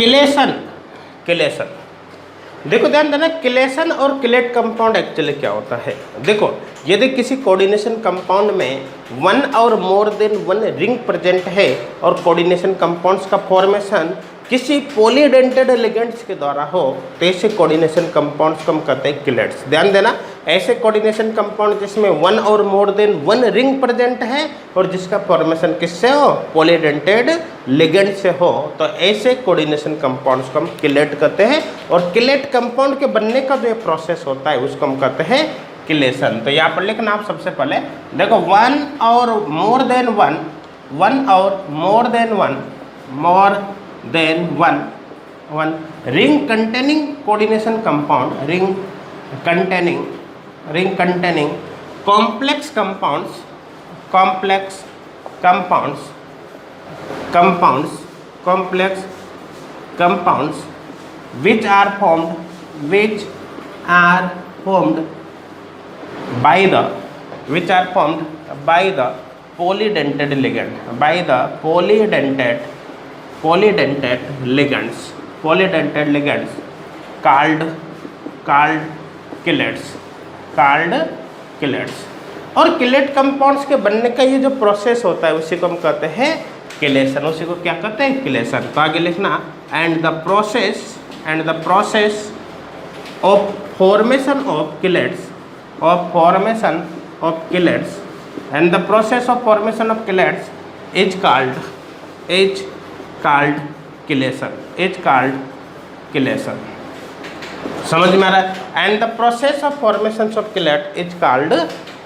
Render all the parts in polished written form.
Chelation, chelation देखो ध्यान देना, किलेशन और किलेट कंपाउंड एक्चुअली क्या होता है। देखो यदि किसी कोऑर्डिनेशन कंपाउंड में वन और मोर देन वन रिंग प्रेजेंट है और कोऑर्डिनेशन कंपाउंड्स का फॉर्मेशन किसी पॉलीडेंटेड लिगेंड्स के द्वारा हो तो ऐसे कोऑर्डिनेशन कंपाउंड्स को हम कहते हैं किलेट्स। ध्यान देना, ऐसे कोऑर्डिनेशन कंपाउंड जिसमें वन और मोर देन वन रिंग प्रेजेंट है और जिसका फॉर्मेशन किससे हो, पॉलीडेंटेड लिगेंड से हो, तो ऐसे कोऑर्डिनेशन कंपाउंड्स को हम किलेट कहते हैं। और किलेट कंपाउंड के बनने का जो प्रोसेस होता है उसको हम कहते हैं किलेशन। तो यहाँ पर लिखना आप सबसे पहले देखो, वन और मोर देन वन, वन और मोर than one, more than one, one ring containing coordination compound, ring containing complex compounds, complex compounds, complex compounds which are formed by the polydentate ligand, by the polydentate ligands called chelates। और chelate compounds के बनने का ये जो process होता है उसी को हम कहते हैं किलेशन, उसी को क्या कहते हैं, किलेशन। तो आगे लिखना, and the process of formation of किलेट्स, and the process of formation of किलेट्स is called chelation. समझ में आ रहा है? And the process of formation of chelate is called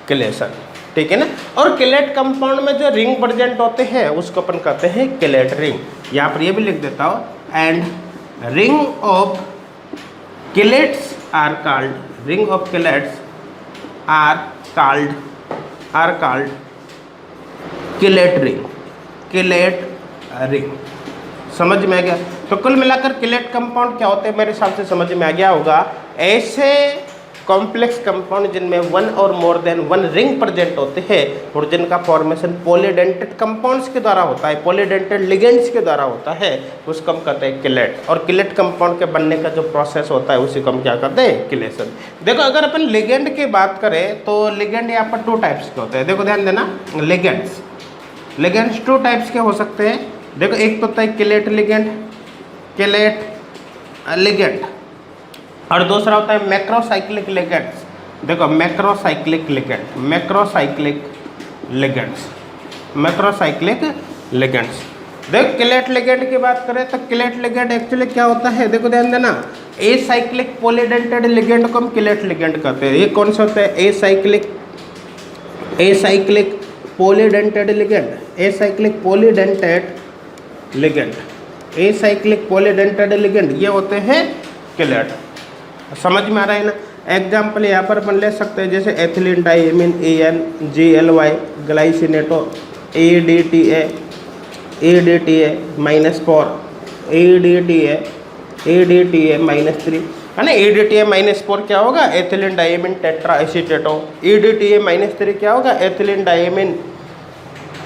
chelation, ठीक है ना। और किलेट कंपाउंड में जो रिंग प्रेजेंट होते हैं उसको अपन कहते हैं किलेट रिंग। यहाँ पर ये भी लिख देता हूँ, and ring of chelates are called chelate ring. समझ में आ गया? तो कुल मिलाकर किलेट कंपाउंड क्या होते हैं, मेरे हिसाब से समझ में आ गया होगा। ऐसे कॉम्प्लेक्स कंपाउंड जिनमें वन और मोर देन वन रिंग प्रेजेंट होते हैं और जिनका फॉर्मेशन पॉलीडेंटेड कंपाउंड्स के द्वारा होता है, पॉलीडेंटेड लिगेंड्स के द्वारा होता है, उसको हम कहते हैं किलेट। और किलेट कंपाउंड के बनने का जो प्रोसेस होता है उसी को हम क्या कहते हैं, किलेशन। देखो अगर अपन लिगेंड की बात करें तो लिगेंड यहाँ पर टू टाइप्स के होते हैं। देखो ध्यान देना, लिगेंड्स टू टाइप्स के हो सकते हैं। देखो एक तो होता है किलेट लिगेंड और दूसरा होता है मैक्रोसाइक्लिक लिगेंड्स। देखो मैक्रोसाइक्लिक लिगेंड्स। देखो किलेट लिगेंड की बात करें तो किलेट लिगेंड एक्चुअली क्या होता है, देखो ध्यान देना, एसाइक्लिक पॉलीडेंटेड लिगेंड को हम किलेट लिगेंड कहते हैं। ये कौन सा होता है, एसाइक्लिक पॉलीडेंटेड लिगेंड, ये होते हैं किलेट। समझ में आ रहा है ना। एग्जाम्पल यहाँ पर अपन ले सकते हैं, जैसे ethylene diamine ENGLY, glycinato EDTA -4, EDTA -3 है ना। EDTA -4 क्या होगा, ethylene diamine tetra acetato. EDTA -3 क्या होगा, ethylene diamine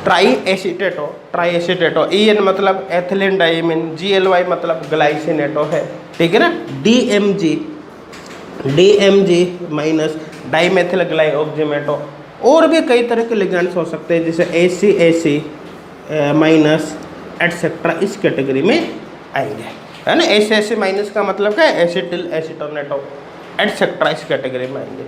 tri acetato. EN मतलब एथिलीन डाइमीन, GLY मतलब ग्लाइसिनेटो है, ठीक है ना। DMG minus dimethyl glyoximato. और भी कई तरह के लिगेंड्स हो सकते हैं, जैसे AC माइनस एटसेट्रा, इस कैटेगरी में आएंगे, है ना। AC माइनस का मतलब क्या है, एसिटिल एसीटोनेटो एटसेट्रा, इस कैटेगरी में आएंगे।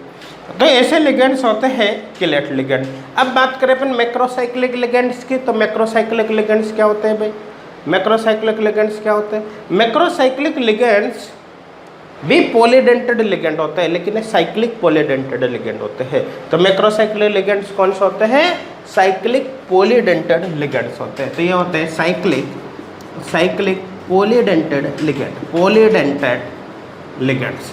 तो ऐसे लिगेंड्स होते हैं किलेट लिगेंड। अब बात करें अपन मैक्रोसाइक्लिक लिगेंड्स की, तो मैक्रोसाइक्लिक लिगेंड्स क्या होते हैं भाई, मैक्रोसाइक्लिक लिगेंड्स क्या होते हैं। मैक्रोसाइक्लिक लिगेंड्स भी पॉलीडेंटेड लिगेंड होते हैं, लेकिन साइक्लिक पॉलीडेंटेड लिगेंड होते हैं। तो मैक्रोसाइक्लिक लिगेंड्स कौन से होते हैं, साइक्लिक पॉलीडेंटेड लिगेंड्स होते हैं। तो ये होते हैं साइक्लिक पॉलीडेंटेड लिगेंड्स।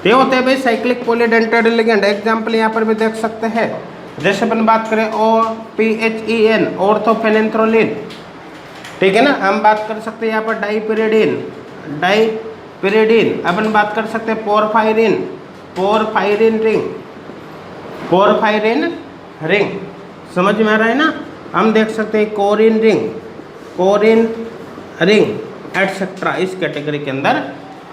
ये होते हैं भाई साइक्लिक पॉलीडेंटेड लिगेंड। एग्जाम्पल यहाँ पर भी देख सकते हैं, जैसे अपन बात करें OPHEN, ऑर्थोफेनेंथ्रोलिन, ठीक है ना। हम बात कर सकते हैं यहाँ पर डाइपिरिडिन। अपन बात कर सकते हैं पोरफायरिन रिंग, समझ में आ रहा है ना। हम देख सकते हैं कोरिन रिंग एटसेट्रा इस कैटेगरी के अंदर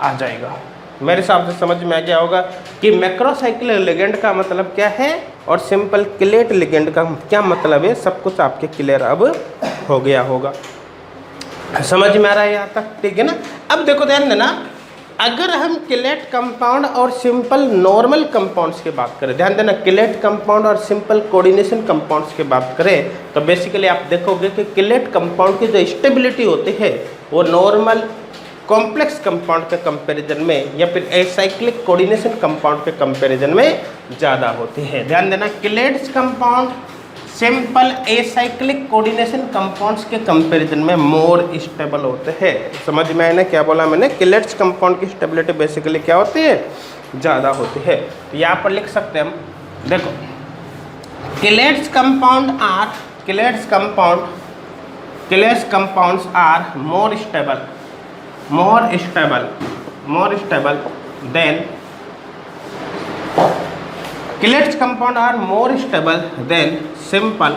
आ जाएगा। मेरे हिसाब से समझ में आ गया होगा कि मैक्रोसाइक्लिक लिगेंड का मतलब क्या है और सिंपल किलेट लिगेंड का क्या मतलब है, सब कुछ आपके क्लियर अब हो गया होगा। समझ में आ रहा है यहाँ तक, ठीक है ना। अब देखो ध्यान देना, अगर हम किलेट कंपाउंड और सिंपल नॉर्मल कंपाउंड्स की बात करें, ध्यान देना किलेट कंपाउंड और सिंपल कोऑर्डिनेशन कंपाउंड्स की बात करें तो बेसिकली आप देखोगे कि किलेट कंपाउंड की जो स्टेबिलिटी होती है वो नॉर्मल कॉम्प्लेक्स कंपाउंड के कंपैरिजन में या फिर एसाइक्लिक कोऑर्डिनेशन कंपाउंड के कंपैरिजन में ज़्यादा होती है। ध्यान देना किलेट्स compound simple acyclic coordination compounds के कंपैरिजन में मोर स्टेबल होते हैं। समझ में आया ना क्या बोला मैंने, किलेट्स कंपाउंड की स्टेबिलिटी बेसिकली क्या होती है, ज़्यादा होती है। तो यहाँ पर लिख सकते हैं हम, देखो chelates compounds are more stable than Kiletes compound are more stable than simple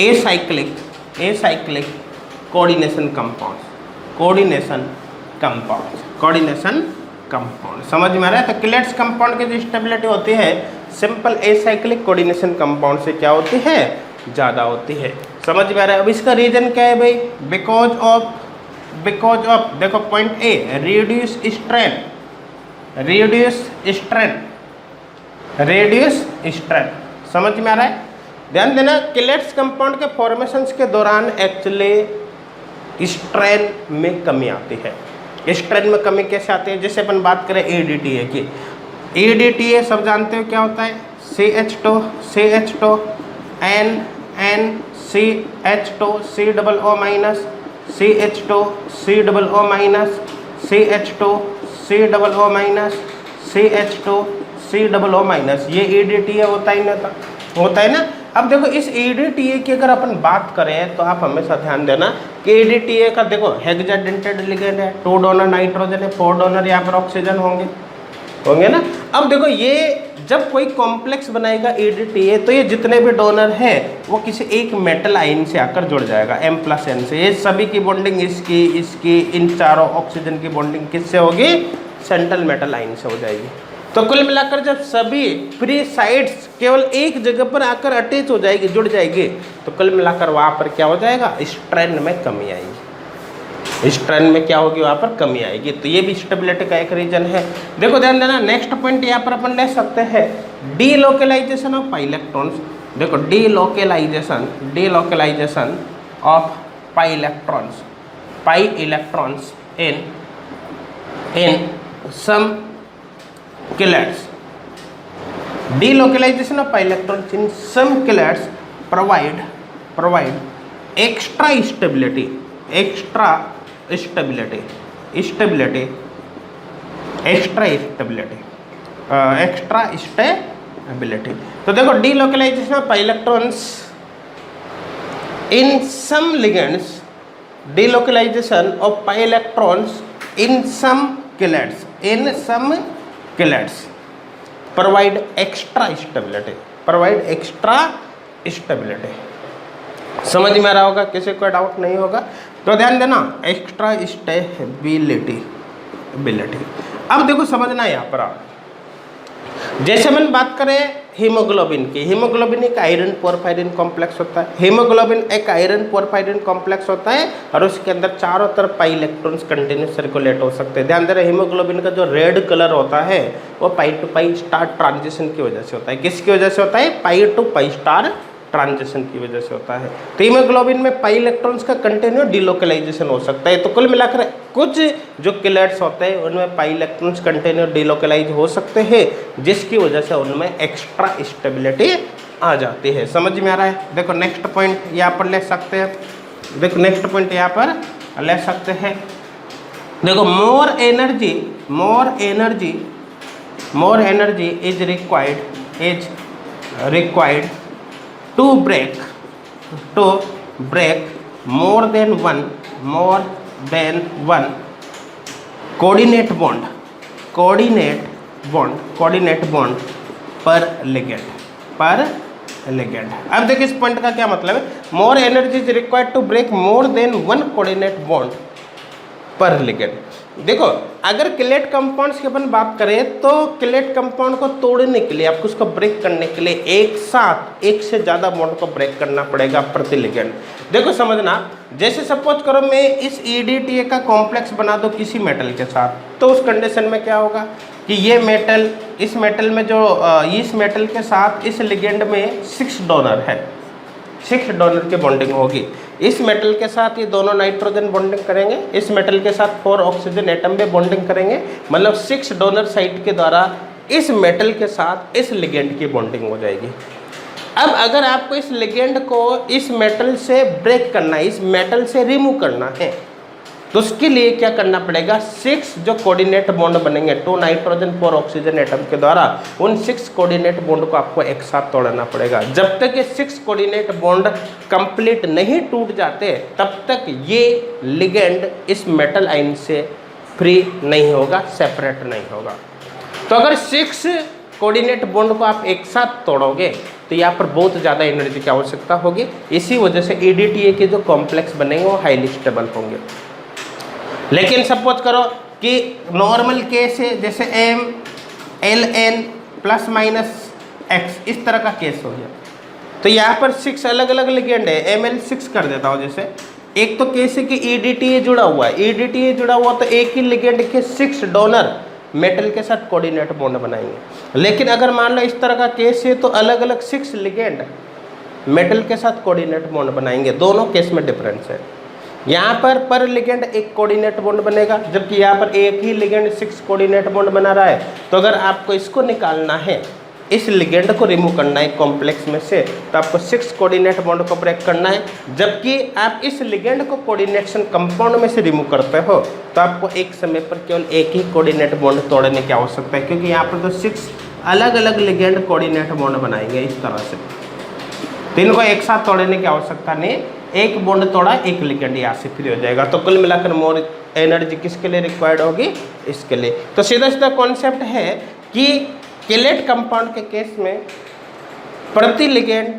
acyclic coordination compounds. समझ में आ रहा है। तो किलेट्स कंपाउंड की जो स्टेबिलिटी होती है सिंपल एसाइक्लिक कोऑर्डिनेशन कंपाउंड से क्या होती है, ज़्यादा होती है। समझ में आ रहा है। अब इसका रीजन क्या है भाई, बिकॉज ऑफ देखो पॉइंट ए रिड्यूस स्ट्रेन। समझ में आ रहा है। ध्यान देना किलेट्स कंपाउंड के फॉर्मेशंस के दौरान एक्चुअली स्ट्रेन में कमी आती है। स्ट्रेन में कमी कैसे आती है, जैसे अपन बात करें ADTA की, ADTA सब जानते हो क्या होता है, CH2 NCH2 COO minus CH2 COO minus CH2 COO minus CH2 COO minus, ये ADTA होता है ना। अब देखो इस ADTA की अगर अपन बात करें तो आप हमेशा ध्यान देना कि ADTA का देखो हेक्साडेंटेड लिगेंड है, 2 डोनर नाइट्रोजन है, 4 डोनर यहाँ पर ऑक्सीजन होंगे ना। अब देखो ये जब कोई कॉम्प्लेक्स बनाएगा ADTA तो ये जितने भी डोनर है वो किसी एक मेटल आयन से आकर जुड़ जाएगा M+N से। ये सभी की बॉन्डिंग इसकी इन चारों ऑक्सीजन की बॉन्डिंग किससे होगी, सेंट्रल मेटल आयन से हो जाएगी। तो कुल मिलाकर जब सभी फ्री साइड्स केवल एक जगह पर आकर अटैच हो जाएगी, जुड़ जाएगी, तो कुल मिलाकर वहाँ पर क्या हो जाएगा, स्ट्रेन में कमी आएगी। स्ट्रेन में क्या होगी, वहाँ पर कमी आएगी। तो ये भी स्टेबिलिटी का एक रीजन है। देखो ध्यान देना नेक्स्ट पॉइंट यहाँ पर अपन ले सकते हैं डीलोकेलाइजेशन ऑफ पाई इलेक्ट्रॉन्स। देखो delocalization of pi electrons in some chelates. Delocalization of pi electrons in some chelates provide extra stability. तो देखो delocalization of pi electrons in some ligands, delocalization of pi electrons in some chelates provide extra stability। समझ में आ रहा होगा, किसी को doubt नहीं होगा। तो ध्यान देना एक्स्ट्रा स्टेबिलिटी। अब देखो समझना यहाँ पर आप, जैसे हम बात करें हीमोग्लोबिन की, हीमोग्लोबिन एक आयरन पोरफायरिन कॉम्प्लेक्स होता है। हीमोग्लोबिन एक आयरन पोरफायरिन कॉम्प्लेक्स होता है और उसके अंदर चारों तरफ पाई इलेक्ट्रॉन्स कंटिन्यूस सर्कुलेट हो सकते हैं। ध्यान दे रहे हीमोग्लोबिन का जो रेड कलर होता है वो पाई टू पाई स्टार ट्रांजिशन की वजह से होता है। किसकी वजह से होता है, पाई टू पाई स्टार ट्रांजिशन की वजह से होता है। तो हीमोग्लोबिन में पाई इलेक्ट्रॉन्स का कंटिन्यू डिलोकेलाइजेशन हो सकता है। तो कुल मिलाकर कुछ जो किलेट्स होते हैं उनमें पाई इलेक्ट्रॉन्स कंटिन्यू डिलोकेलाइज हो सकते हैं, जिसकी वजह से उनमें एक्स्ट्रा स्टेबिलिटी आ जाती है। समझ में आ रहा है। देखो नेक्स्ट पॉइंट यहाँ पर ले सकते हैं, देखो more energy is required to break more than one coordinate bond per ligand ligand. अब देखिए इस पॉइंट का क्या मतलब है, more energy is required to break more than one coordinate bond per ligand. देखो अगर किलेट कंपाउंड्स की अपन बात करें तो किलेट कंपाउंड को तोड़ने के लिए, आपको उसको ब्रेक करने के लिए एक साथ एक से ज़्यादा बॉन्ड को ब्रेक करना पड़ेगा प्रति लिगेंड। देखो समझना, जैसे सपोज करो मैं इस EDTA का कॉम्प्लेक्स बना दो किसी मेटल के साथ, तो उस कंडीशन में क्या होगा कि ये मेटल, इस मेटल में जो इस मेटल के साथ इस लिगेंड में 6 डोनर है, 6 डोनर की बॉन्डिंग होगी। इस मेटल के साथ ये दोनों नाइट्रोजन बॉन्डिंग करेंगे, इस मेटल के साथ 4 ऑक्सीजन एटम में बॉन्डिंग करेंगे, मतलब 6 डोनर साइट के द्वारा इस मेटल के साथ इस लिगेंड की बॉन्डिंग हो जाएगी। अब अगर आपको इस लिगेंड को इस मेटल से ब्रेक करना है, इस मेटल से रिमूव करना है, तो उसके लिए क्या करना पड़ेगा, 6 जो कोऑर्डिनेट बॉन्ड बनेंगे 2 नाइट्रोजन 4 ऑक्सीजन एटम के द्वारा, उन 6 कोऑर्डिनेट बॉन्ड को आपको एक साथ तोड़ना पड़ेगा। जब तक ये 6 कोऑर्डिनेट बॉन्ड कंप्लीट नहीं टूट जाते तब तक ये लिगेंड इस मेटल आयन से फ्री नहीं होगा, सेपरेट नहीं होगा। तो अगर 6 कोऑर्डिनेट बॉन्ड को आप एक साथ तोड़ोगे तो यहाँ पर बहुत ज़्यादा एनर्जी की आवश्यकता होगी। इसी वजह से EDTA के जो कॉम्प्लेक्स बनेंगे वो हाईली स्टेबल होंगे। लेकिन सपोज करो कि नॉर्मल केस है, जैसे MLN ±X, इस तरह का केस हो गया, तो यहाँ पर 6 अलग अलग लिगेंड है, ML6 कर देता हूँ। जैसे एक तो केस है कि EDTA जुड़ा हुआ है, EDTA जुड़ा हुआ तो एक ही लिगेंड के 6 डोनर मेटल के साथ कोऑर्डिनेट बॉन्ड बनाएंगे। लेकिन अगर मान लो इस तरह का केस है तो अलग अलग 6 लिगेंड मेटल के साथ कोऑर्डिनेट बॉन्ड बनाएंगे। दोनों केस में डिफरेंस है। यहाँ पर लिगेंड एक कोऑर्डिनेट बॉन्ड बनेगा, जबकि यहाँ पर एक ही लिगेंड 6 कोऑर्डिनेट बॉन्ड बना रहा है। तो अगर आपको इसको निकालना है, इस लिगेंड को रिमूव करना है कॉम्प्लेक्स में से, तो आपको 6 कोऑर्डिनेट बॉन्ड को ब्रेक करना है। जबकि आप इस लिगेंड को कोऑर्डिनेशन कंपाउंड में से रिमूव करते हो तो आपको एक समय पर केवल एक ही कोऑर्डिनेट बॉन्ड तोड़ने की आवश्यकता है, क्योंकि यहाँ पर तो 6 अलग अलग लिगेंड कोऑर्डिनेट बॉन्ड बनाएंगे इस तरह से। तो इनको एक साथ तोड़ने की आवश्यकता नहीं, एक बॉन्ड तोड़ा एक लिगेंड यहाँ से फ्री हो जाएगा। तो कुल मिलाकर मोर एनर्जी किसके लिए रिक्वायर्ड होगी, इसके लिए। तो सीधा सीधा कॉन्सेप्ट है कि किलेट कंपाउंड के केस में प्रति लिगेंड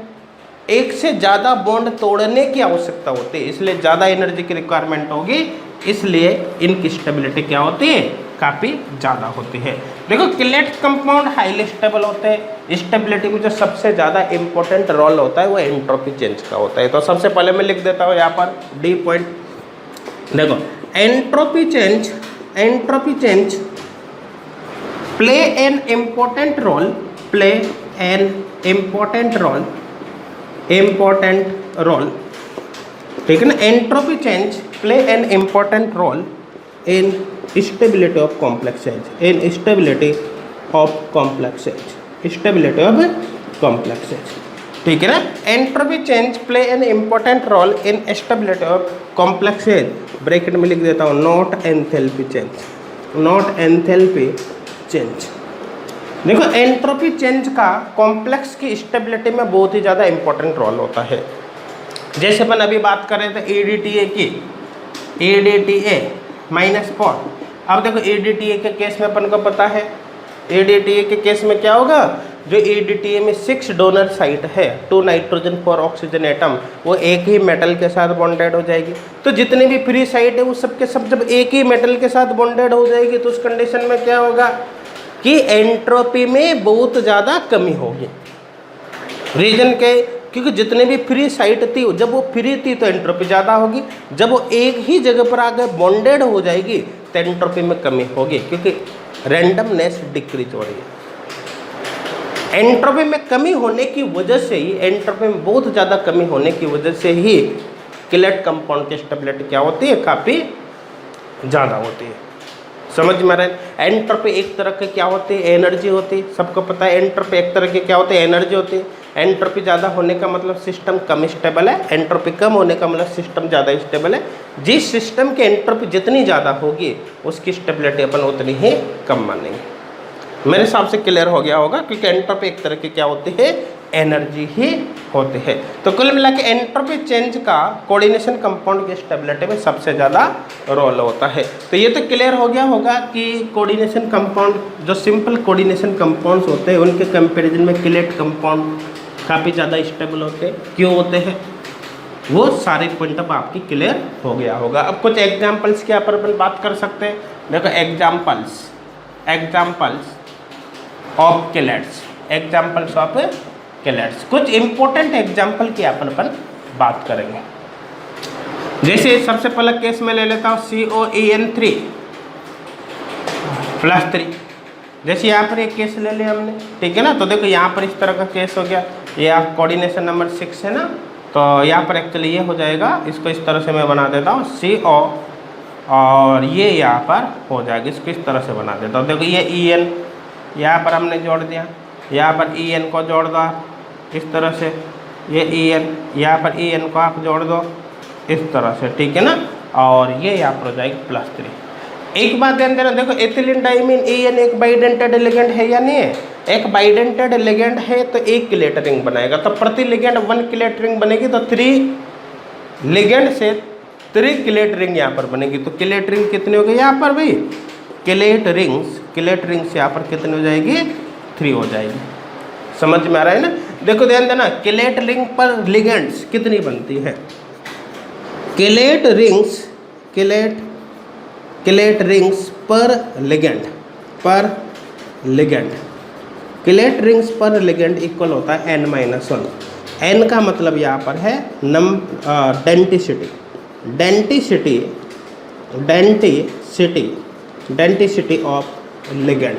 एक से ज़्यादा बॉन्ड तोड़ने की आवश्यकता होती है, इसलिए ज़्यादा एनर्जी की रिक्वायरमेंट होगी, इसलिए इनकी स्टेबिलिटी क्या होती है, काफ़ी ज़्यादा होती है। देखो किलेट कंपाउंड हाईली स्टेबल होते हैं। स्टेबिलिटी में जो सबसे ज़्यादा इंपॉर्टेंट रोल होता है वो एंट्रोपी चेंज का होता है। तो सबसे पहले मैं लिख देता हूँ यहाँ पर डी पॉइंट। देखो entropy change play an important role, ठीक है ना। Entropy change play an important role in stability of complexes, ठीक है ना। Entropy change play an important role in stability of complexes, bracket में लिख देता हूँ नॉट एंथैल्पी चेंज। देखो एंट्रोपी चेंज का कॉम्प्लेक्स की स्टेबिलिटी में बहुत ही ज़्यादा इंपॉर्टेंट रोल होता है। जैसे अपन अभी बात कर रहे थे EDTA की, EDTA -4। अब देखो EDTA के केस में अपन को पता है, EDTA के केस में क्या होगा, जो EDTA में 6 डोनर साइट है, 2 नाइट्रोजन 4 ऑक्सीजन एटम, वो एक ही मेटल के साथ बॉन्डेड हो जाएगी। तो जितने भी फ्री साइट है वो सब के सब जब एक ही मेटल के साथ बॉन्डेड हो जाएगी तो उस कंडीशन में क्या होगा कि एंट्रोपी में बहुत ज़्यादा कमी होगी। रीजन के, क्योंकि जितने भी फ्री साइट थी, जब वो फ्री थी तो एंट्रोपी ज़्यादा होगी, जब वो एक ही जगह पर आकर बॉन्डेड हो जाएगी तो एंट्रोपी में कमी होगी, क्योंकि रैंडमनेस डिक्रीज हो रही है। एंट्रोपी में कमी होने की वजह से ही, एंट्रोपी में बहुत ज़्यादा कमी होने की वजह से ही किलेट कंपाउंड की स्टेबिलिटी क्या होती है, काफ़ी ज़्यादा होती है। समझ में आ रहा है। एंट्रोपी एक तरह की क्या होती है, एनर्जी होती है। सबको पता है एंट्रोपी एक तरह की क्या होती है, एनर्जी होती है। एंट्रोपी ज़्यादा होने का मतलब सिस्टम कम स्टेबल है, एंट्रोपी कम होने का मतलब सिस्टम ज़्यादा स्टेबल है। जिस सिस्टम की एंट्रोपी जितनी ज़्यादा होगी उसकी स्टेबिलिटी अपन उतनी ही कम मानेंगे। मेरे हिसाब से क्लियर हो गया होगा, क्योंकि एंट्रोपी एक तरह की क्या होती है, एनर्जी ही होती है। तो कुल मिला के एंट्रोपी चेंज का कोऑर्डिनेशन कंपाउंड की स्टेबिलिटी में सबसे ज़्यादा रोल होता है। तो ये तो क्लियर हो गया होगा कि कोऑर्डिनेशन कंपाउंड, जो सिंपल कोऑर्डिनेशन कंपाउंड्स होते हैं उनके कंपैरिजन में किलेट कंपाउंड काफ़ी ज़्यादा स्टेबल होते हैं। क्यों होते हैं? वो सारे पॉइंट अब आपकी क्लियर हो गया होगा। अब कुछ एग्जाम्पल्स के ऊपर अपन बात कर सकते हैं। देखो एग्जाम्पल्स ऑफ किलेट्स, एग्जाम्पल्स ऑफ किलेट्स, कुछ इंपॉर्टेंट एग्जाम्पल की अपन बात करेंगे। जैसे सबसे पहला केस में ले लेता हूँ COEN3 +3। जैसे यहाँ पर एक केस ले लिया हमने, ठीक है ना। तो देखो यहाँ पर इस तरह का केस हो गया, ये आप कोऑर्डिनेशन नंबर 6 है ना, तो यहाँ पर एक्चुअली ये हो जाएगा, इसको इस तरह से मैं बना देता हूँ CO, और ये यहाँ पर हो जाएगा, इसको इस तरह से बना देता हूँ। देखो ये EN यहाँ पर हमने जोड़ दिया, यहाँ पर EN को जोड़ दो इस तरह से, ये EN यहाँ पर EN को आप जोड़ दो इस तरह से, ठीक है ना। और ये यहाँ पर हो जाएगी +3। एक बात ध्यान देना, देखो एथिलीन डाइमीन EN एक बाइडेंटेड लिगेंड है या नहीं है? एक बाइडेंटेड लिगेंड है तो एक किलेट रिंग बनाएगा, तो प्रति लिगेंड 1 किलेट रिंग बनेगी, तो 3 लिगेंड से 3 किलेट रिंग यहाँ पर बनेगी। तो किलेट रिंग कितनी हो गई यहाँ पर भाई? किलेट रिंग्स यहाँ पर कितनी हो जाएगी? 3 हो जाएगी। समझ में आ रहा है ना? देखो ध्यान देना, किलेट रिंग पर लिगेंड्स कितनी बनती है? किलेट रिंग्स पर लिगेंड इक्वल होता है n-1। n का मतलब यहाँ पर है डेंटिसिटी ऑफ लिगेंड।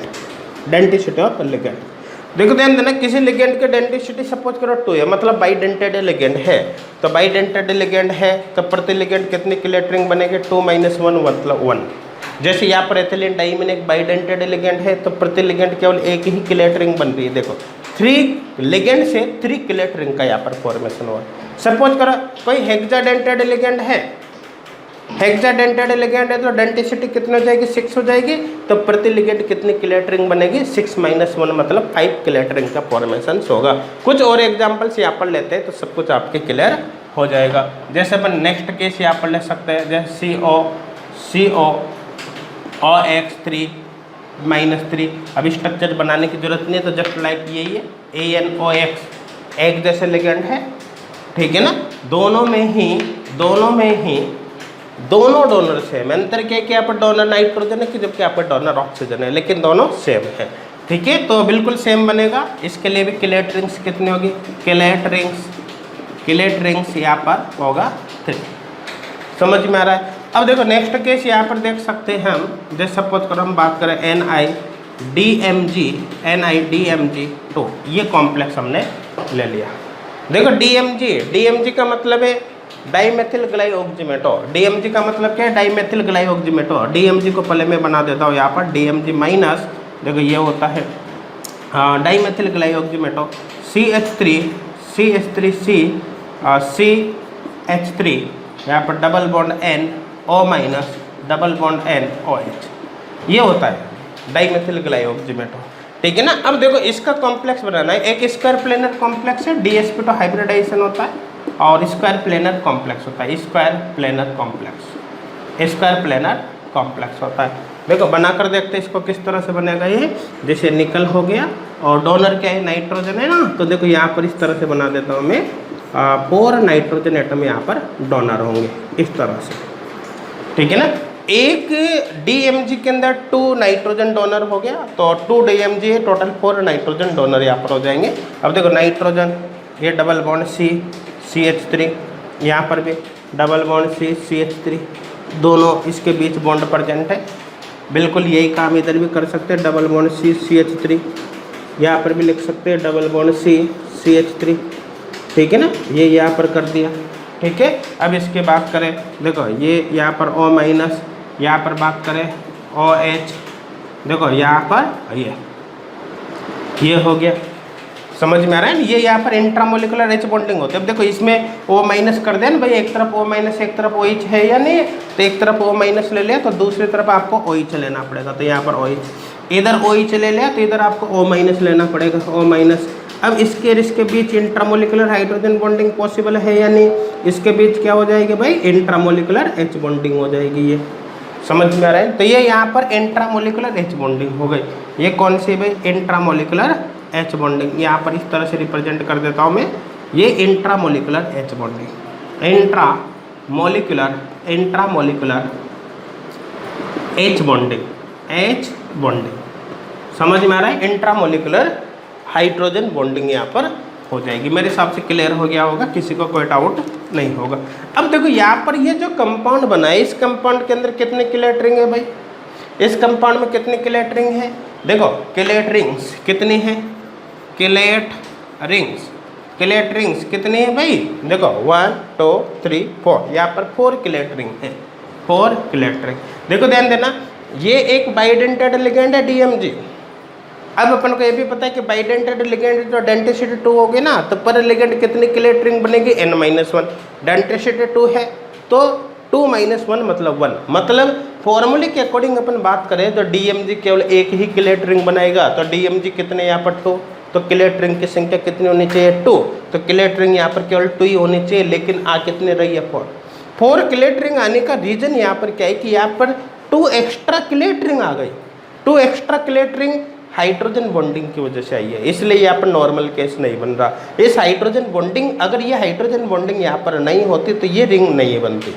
देखो ध्यान देना, किसी लिगेंड के डेंटिसिटी सपोज करो 2 है, मतलब बाइडेंटेड लिगेंड है। तो बाइडेंटेड लिगेंड है तो प्रति लिगेंड कितनी किलेट रिंग बनेगी? 2 - 1 मतलब 1। जैसे यहाँ पर एथिलीन डाइमीन एक बाइडेंटेड लिगेंड है तो प्रति लिगेंड केवल एक ही किलेट रिंग बन रही है। देखो 3 लिगेंड से 3 किलेट रिंग का यहाँ पर फॉर्मेशन हुआ। सपोज करो कोई हेक्साडेंटेड लिगेंड है, तो डेंटिसिटी कितनी हो जाएगी? 6 हो जाएगी। तो प्रति लिगेंड कितनी किलेट रिंग बनेगी? 6 - 1 मतलब 5 किलेट रिंग का फॉर्मेशन होगा। कुछ और एग्जांपल्स यहाँ पर लेते हैं तो सब कुछ आपके क्लियर हो जाएगा। जैसे अपन नेक्स्ट केस यहाँ पर ले सकते हैं, जैसे COOX3 -3। अब स्ट्रक्चर बनाने की जरूरत नहीं है, तो जस्ट लाइक यही है ANOX, एक जैसे लिगेंड है, ठीक है ना। दोनों में ही दोनों डोनर सेम है। अंतर क्या है कि यहाँ पर डोनर नाइट्रोजन है कि जबकि यहाँ पर डोनर ऑक्सीजन है, लेकिन दोनों सेम है, ठीक है। तो बिल्कुल सेम बनेगा। इसके लिए भी किलेट रिंग्स कितनी होगी? किलेट रिंग्स यहाँ पर होगा 3। समझ में आ रहा है? अब देखो नेक्स्ट केस यहाँ पर देख सकते हैं हम, जैसे सपोज करो हम बात करें NIDMG2, ये कॉम्प्लेक्स हमने ले लिया। देखो DMG का मतलब है डाइमेथिल ग्लाइऑक्सीमेटो। DMG का मतलब क्या है? डाइमेथिल ग्लाइऑक्सीमेटो। DMG को पहले मैं बना देता हूँ यहाँ पर DMG माइनस, देखो ये होता है डाइमेथिल ग्लाइऑक्सीमेटो CH3 यहाँ पर double bond N O minus double bond N OH, ये होता है डाइमेथिल ग्लाइऑक्सीमेटो, ठीक है ना। अब देखो इसका कॉम्प्लेक्स बनाना है। एक स्क्वायर प्लेनर कॉम्प्लेक्स है, DsP2 हाइब्रिडाइजेशन होता है, और स्क्वायर प्लेनर कॉम्प्लेक्स होता है, स्क्वायर प्लेनर कॉम्प्लेक्स होता है। देखो बनाकर देखते हैं इसको किस तरह से बनेगा। ये जैसे निकल हो गया और डोनर क्या है? नाइट्रोजन है ना। तो देखो यहाँ पर इस तरह से बना देता हूँ मैं, 4 नाइट्रोजन एटम यहाँ पर डोनर होंगे इस तरह से, ठीक है ना। एक DMG के अंदर 2 नाइट्रोजन डोनर हो गया, तो 2 DMG है, टोटल 4 नाइट्रोजन डोनर यहाँ पर हो जाएंगे। अब देखो नाइट्रोजन, ये डबल बॉन्ड CH3, यहाँ पर भी डबल बॉन्ड CH3, दोनों इसके बीच बॉन्ड प्रेजेंट है। बिल्कुल यही काम इधर भी कर सकते हैं, डबल बॉन्ड CH3, यहाँ पर भी लिख सकते हैं डबल बॉन्ड CH3, ठीक है ना। ये यहाँ पर कर दिया, ठीक है। अब इसके बात करें, देखो ये यहाँ पर O माइनस, यहाँ पर बात करें OH, देखो यहाँ पर ये हो गया। समझ में आ रहा है ना? ये यहाँ पर इंट्रामोलिकुलर H बॉन्डिंग होती है। अब देखो इसमें O माइनस कर देना भाई, एक तरफ O माइनस एक तरफ OH है या नहीं, तो एक तरफ O माइनस ले लिया तो दूसरी तरफ आपको OH लेना पड़ेगा। तो यहाँ पर OH, इधर OH ले लिया तो इधर आपको O माइनस लेना पड़ेगा, O माइनस। अब इसके बीच इंट्रामोलिकुलर हाइड्रोजन बॉन्डिंग पॉसिबल है या नहीं? इसके बीच क्या हो जाएगी भाई? इंट्रामोलिकुलर H बॉन्डिंग हो जाएगी। ये समझ में आ रहा है? तो ये यहाँ पर इंट्रामोलिकुलर H बॉन्डिंग हो गई। ये कौन सी भाई? इंट्रामोलिकुलर H बॉन्डिंग, यहाँ पर इस तरह से रिप्रेजेंट कर देता हूँ मैं, ये intramolecular H bonding, intramolecular H bonding, समझ में आ रहा है? इंट्रामोलिकुलर हाइड्रोजन बॉन्डिंग यहाँ पर हो जाएगी। मेरे हिसाब से क्लियर हो गया होगा, किसी को कोई डाउट नहीं होगा। अब देखो यहाँ पर ये जो कंपाउंड बना है, इस कंपाउंड के अंदर कितने किलेट रिंग है भाई? इस कंपाउंड में कितने किलेट रिंग है? देखो किलेट रिंग्स कितनी है? किलेट रिंग्स कितनी है भाई? देखो 1 2 3 4, यहाँ पर 4 किलेट रिंग है, 4 किलेट रिंग। देखो ध्यान देना, ये एक बाइडेंटेड लिगेंड है DMG। अब अपन को ये भी पता है कि बाइडेंटेड लिगेंड जो डेंटिसिटी 2 होगी ना, तो पर लिगेंड कितनी किलेट रिंग बनेगी? N-1। डेंटिसिटी 2 है तो 2 - 1 मतलब 1। मतलब फॉर्मूले के अकॉर्डिंग अपन बात करें तो DMG केवल एक ही किलेट रिंग बनाएगा, तो DMG कितने यहाँ पर 2, तो किलेट रिंग की संख्या कितनी होनी चाहिए? 2। तो किलेट रिंग यहाँ पर केवल 2 ही होनी चाहिए, लेकिन आ कितने रही है? 4 किलेट रिंग आने का रीजन यहाँ पर क्या है कि यहाँ पर 2 एक्स्ट्रा किलेट रिंग आ गई। 2 extra chelate ring hydrogen bonding की वजह से आई है, इसलिए यहाँ पर नॉर्मल केस नहीं बन रहा। इस हाइड्रोजन बॉन्डिंग, अगर ये हाइड्रोजन बॉन्डिंग यहाँ पर नहीं होती तो ये रिंग नहीं बनती।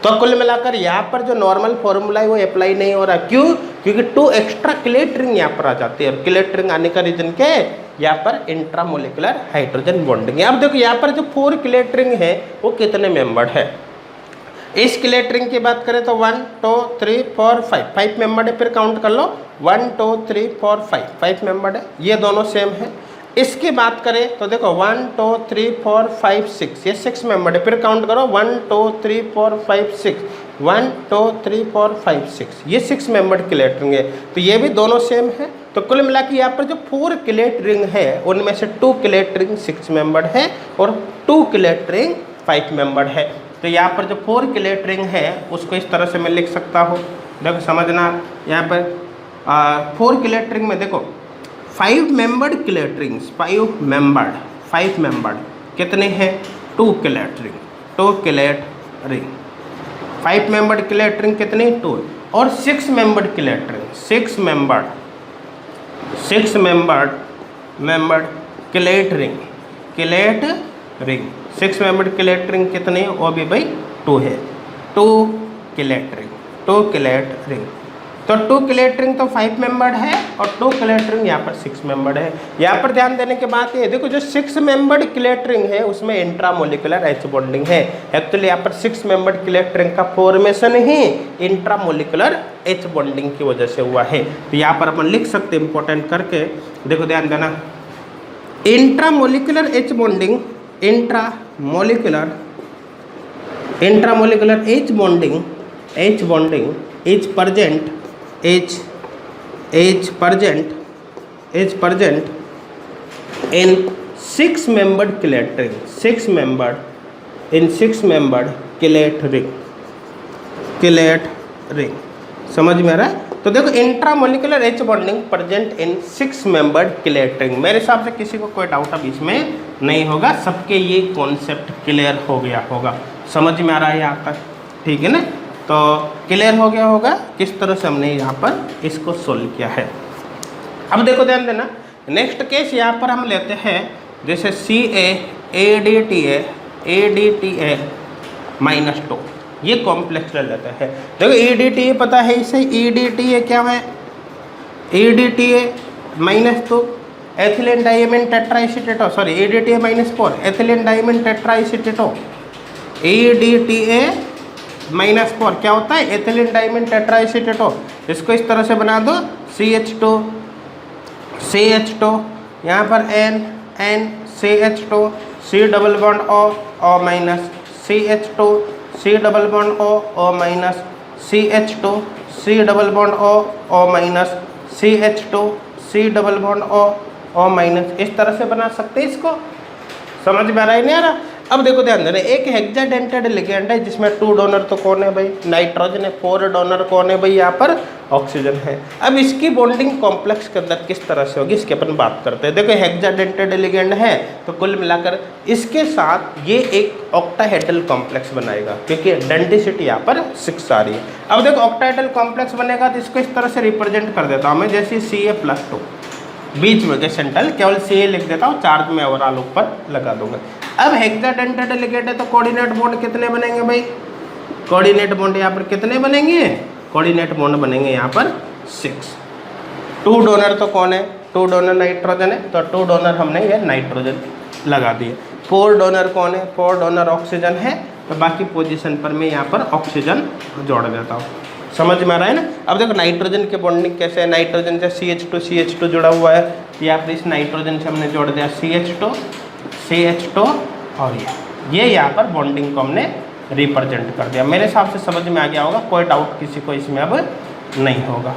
तो कुल मिलाकर यहाँ पर जो नॉर्मल फॉर्मूला है वो अप्लाई नहीं हो रहा। क्यों? क्योंकि 2 एक्स्ट्रा किलेट रिंग यहाँ पर आ जाती है, और किलेट रिंग आने का रीजन क्या है? यहाँ पर इंट्रामोलिकुलर हाइड्रोजन बॉन्डिंग है। अब देखो यहाँ पर जो 4 किलेट रिंग है वो कितने मेंबर्ड है? इस किलेट रिंग की बात करें तो 1 2 3 4 5 मेंबर्ड है। फिर काउंट कर लो, 1 2 3 4 5 मेंबर्ड है, ये दोनों सेम है। इसकी बात करें तो देखो 1 2 3 4 5 6, ये 6 मेंबर्ड है। फिर काउंट करो 1 2 3 4 5 6, 1 2 3 4 5 6, ये 6 मेंबर्ड किलेट रिंग है, तो ये भी दोनों सेम है। तो कुल मिला के यहाँ पर जो 4 किलेट रिंग है उनमें से 2 किलेट रिंग 6 मेंबर्ड है और 2 किलेट रिंग 5 मेंबर्ड है। तो यहाँ पर जो 4 किलेट रिंग है उसको इस तरह से मैं लिख सकता हूँ। देखो समझना, यहाँ पर 4 किलेट रिंग में देखो 5 मेंबर्ड किलेट रिंग्स, 5 मेंबर्ड कितने हैं? 2 chelate ring, 2 chelate ring. 5 membered chelate ring कितने? 2। और 6 membered chelate ring, 6 membered chelate ring 6 membered chelate ring कितने? वो भी भाई 2 है, 2 किलेट रिंग। तो 2 किलेट रिंग तो 5 मेंबर्ड है और 2 किलेट रिंग यहाँ पर 6 मेंबर्ड है। यहाँ पर ध्यान देने की बात ये देखो, जो 6 मेंबर्ड किलेट रिंग है उसमें इंट्रामोलिकुलर H बॉन्डिंग है। एक्चुअली यहाँ पर 6 मेंबर्ड किलेट रिंग का फॉर्मेशन ही इंट्रामोलिकुलर H बॉन्डिंग की वजह से हुआ है। तो यहाँ पर अपन लिख सकते इंपॉर्टेंट करके, देखो ध्यान देना, intramolecular H bonding, intramolecular H bonding is present in 6 membered chelate ring, 6 membered chelate ring. समझ में आ रहा है? तो देखो intramolecular H bonding present in 6 membered chelate ring. मेरे हिसाब से किसी को कोई डाउट अब इसमें नहीं होगा, सबके ये कॉन्सेप्ट क्लियर हो गया होगा। समझ में आ रहा है यहाँ तक? ठीक है ना? तो क्लियर हो गया होगा किस तरह से हमने यहाँ पर इसको सोल्व किया है। अब देखो ध्यान देना, नेक्स्ट केस यहाँ पर हम लेते हैं जैसे CaADTA -2, ये कॉम्प्लेक्स ले लेते हैं। देखो EDTA पता है इसे, EDTA क्या है? EDTA -2 ethylene diamine tetraacetato, sorry EDTA -4 ethylene diamine tetraacetato. EDTA -4 क्या होता है? Ethylene diamine tetraacetato. इसको इस तरह से बना दो, CH2 यहाँ पर N CH2 C double bond O minus CH2 C double bond O minus CH2 C double bond O minus CH2 C double bond O minus. इस तरह से बना सकते हैं इसको। समझ में आ रहा है नहीं आ रहा? अब देखो ध्यान देना, एक हेक्साडेंटेड लिगेंड है जिसमें 2 डोनर तो कौन है भाई? नाइट्रोजन है। 4 डोनर कौन है भाई? यहाँ पर ऑक्सीजन है। अब इसकी बॉन्डिंग कॉम्प्लेक्स के अंदर किस तरह से होगी इसकी अपन बात करते हैं। देखो हेक्साडेंटेड लिगेंड है तो कुल मिलाकर इसके साथ ये एक ऑक्टाहेड्रल कॉम्प्लेक्स बनाएगा, क्योंकि डेंसिटी यहाँ पर 6 आ रही है। अब देखो ऑक्टाहेड्रल कॉम्प्लेक्स बनेगा तो इसको इस तरह से रिप्रेजेंट कर देता हूँ मैं, जैसे Ca+2 बीच में के सेंट्रल, केवल सी लिख देता हूँ, चार्ज में ओवरऑल ऊपर लगा दूंगा। अब हेक्साडेंटेड डेलीगेट है तो कोऑर्डिनेट बॉन्ड कितने बनेंगे भाई? कोऑर्डिनेट बॉन्ड यहाँ पर कितने बनेंगे? कोऑर्डिनेट बॉन्ड बनेंगे यहाँ पर 6। 2 डोनर तो कौन है? 2 डोनर नाइट्रोजन है, तो 2 डोनर हमने ये नाइट्रोजन लगा दिए। 4 डोनर कौन है? 4 डोनर ऑक्सीजन है, तो बाकी पोजीशन पर मैं यहाँ पर ऑक्सीजन जोड़ देता हूँ। समझ में आ रहा है ना? अब देखो नाइट्रोजन के बॉन्डिंग कैसे है, नाइट्रोजन से CH2 जुड़ा हुआ है, यहाँ पर इस नाइट्रोजन से हमने जोड़ दिया CH2 और ये यहाँ पर बॉन्डिंग को हमने रिप्रेजेंट कर दिया। मेरे हिसाब से समझ में आ गया होगा, कोई डाउट किसी को इसमें अब नहीं होगा।